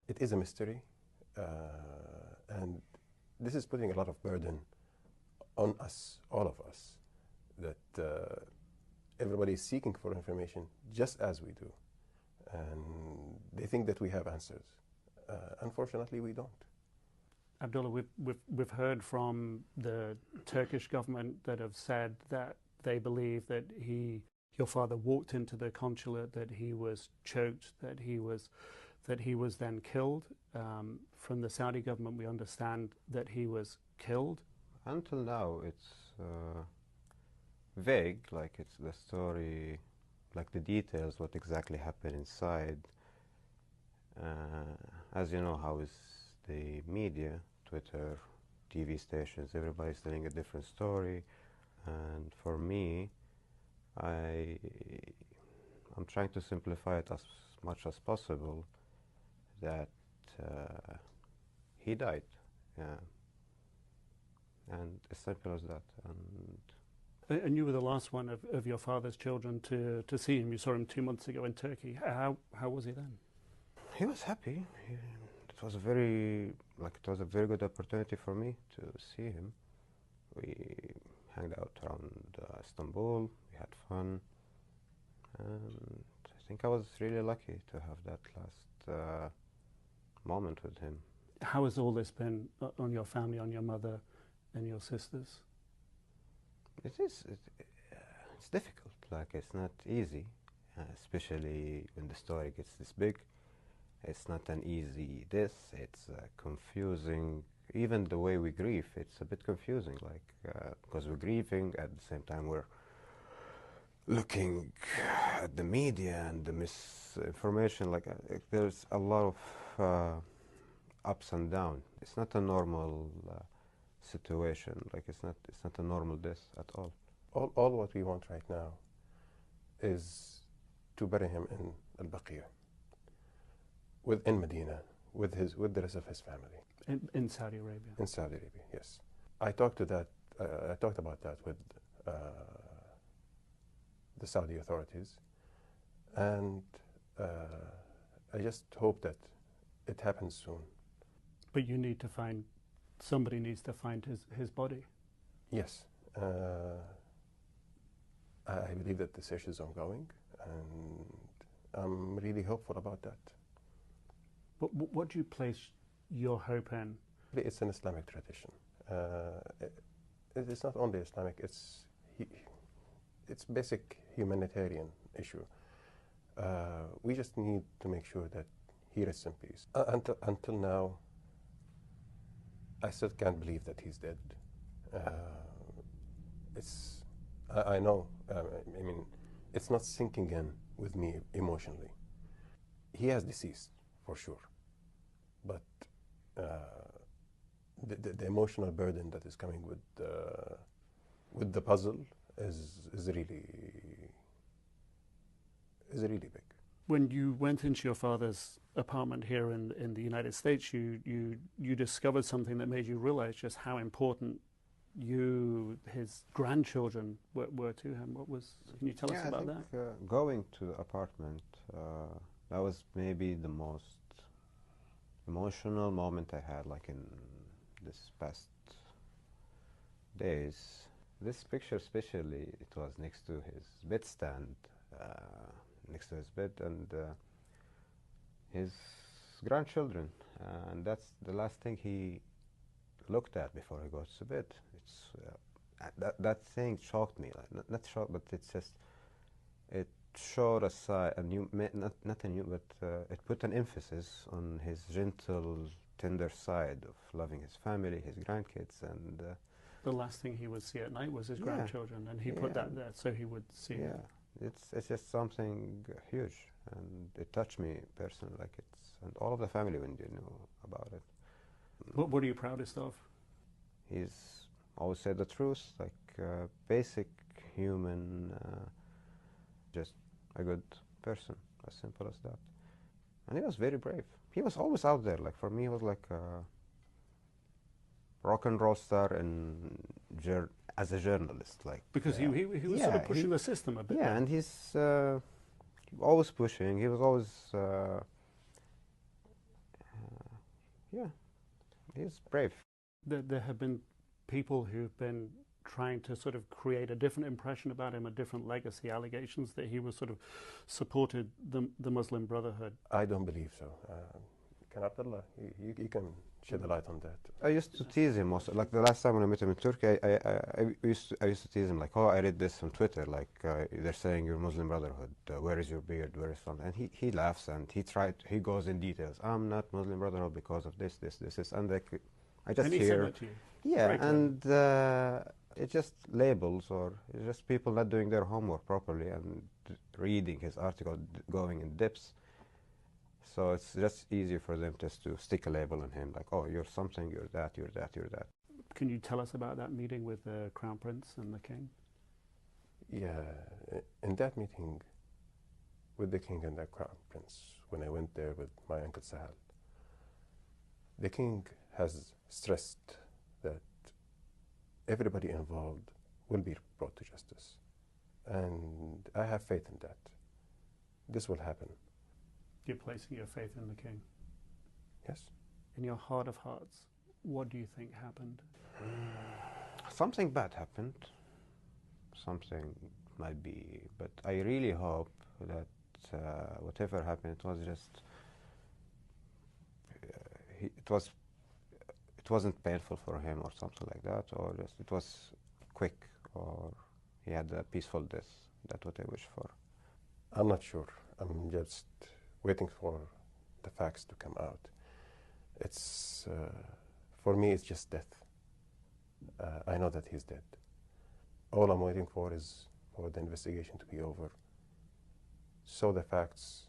It is a mystery, and this is putting a lot of burden on us, all of us, that everybody is seeking for information just as we do. And they think that we have answers. Unfortunately, we don't. Abdullah, we've heard from the Turkish government that have said that they believe that your father walked into the consulate, that he was choked, that he was then killed. From the Saudi government, we understand that he was killed. Until now, it's vague, like it's the story, like the details, what exactly happened inside. As you know, how is the media, Twitter, TV stations, everybody's telling a different story. And for me, I'm trying to simplify it as much as possible, that he died, yeah. And as simple as that. And you were the last one of your father's children to see him. You saw him 2 months ago in Turkey. How was he then? He was happy. It was a very good opportunity for me to see him. We hung out around Istanbul. We had fun, and I think I was really lucky to have that last moment with him. How has all this been on your family, on your mother and your sisters? It's difficult. Like, it's not easy, especially when the story gets this big. It's not an easy it's confusing. Even the way we grieve, it's a bit confusing, like, because we're grieving, at the same time we're looking at the media and the misinformation. Like, there's a lot of ups and downs. It's not a normal situation. Like, it's not a normal death at all. All what we want right now is to bury him in Al-Baqiyah, in Medina, with the rest of his family. In Saudi Arabia? In Saudi Arabia, yes. I talked about that with the Saudi authorities, and I just hope that it happens soon. But somebody needs to find his body. Yes. I believe that the search is ongoing, and I'm really hopeful about that. But what do you place your hope in? It's an Islamic tradition. It's not only Islamic, it's basic humanitarian issue. We just need to make sure that he rests in peace. Until now, I still can't believe that he's dead. I know, I mean, it's not sinking in with me emotionally. He has deceased, for sure. But the emotional burden that is coming with the puzzle is really big. When you went into your father's apartment here in the United States, you discovered something that made you realize just how important his grandchildren were to him. Can you tell us about that? Going to the apartment, that was maybe the most emotional moment I had, like, in this past days. This picture especially, it was next to his bedstand, next to his bed, and his grandchildren, and that's the last thing he looked at before he goes to bed. It's that thing shocked me, like, not shocked, but it's just, it showed a side, not a new, but it put an emphasis on his gentle, tender side of loving his family, his grandkids, and the last thing he would see at night was his grandchildren, and he put that there so he would see it. It's just something huge, and it touched me personally, like, and all of the family when they knew about it. What are you proudest of? He's always said the truth, like, basic human, just a good person, as simple as that. And he was very brave. He was always out there. Like, for me, he was like a rock and roll star as a journalist. Like, because he was sort of pushing the system a bit. Yeah, and he's always pushing. He was always Yeah, he's brave. There have been people who've been trying to sort of create a different impression about him, a different legacy, allegations that he was sort of supported the Muslim Brotherhood. I don't believe so. Can Abdullah, you can shed a light on that. I used to tease him also. Like the last time when I met him in Turkey, I used to tease him like, oh, I read this on Twitter, like they're saying you're Muslim Brotherhood. Where is your beard? Where is something? And he laughs and he goes in details. I'm not Muslim Brotherhood because of this, and like I just and he hear. said that to you. Yeah, Right. and it's just labels, or it's just people not doing their homework properly and reading his article, going in depths. So it's just easier for them just to stick a label on him, like, oh, you're something, you're that, you're that, you're that. Can you tell us about that meeting with the Crown Prince and the King? Yeah, in that meeting with the King and the Crown Prince, when I went there with my uncle Sahel, the King has stressed that everybody involved will be brought to justice. And I have faith in that. This will happen. You're placing your faith in the King. Yes? In your heart of hearts, what do you think happened? Something bad happened. Something might be, but I really hope that whatever happened, it was just, it wasn't painful for him or something like that, or just it was quick, or he had a peaceful death. That's what I wish for. I'm not sure. I'm just waiting for the facts to come out. It's, for me, it's just death. I know that he's dead. All I'm waiting for is for the investigation to be over, so the facts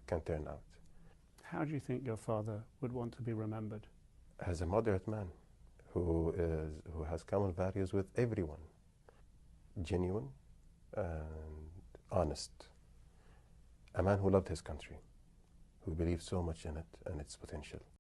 can turn out. How do you think your father would want to be remembered? As a moderate man who has common values with everyone, genuine and honest, a man who loved his country, who believed so much in it and its potential.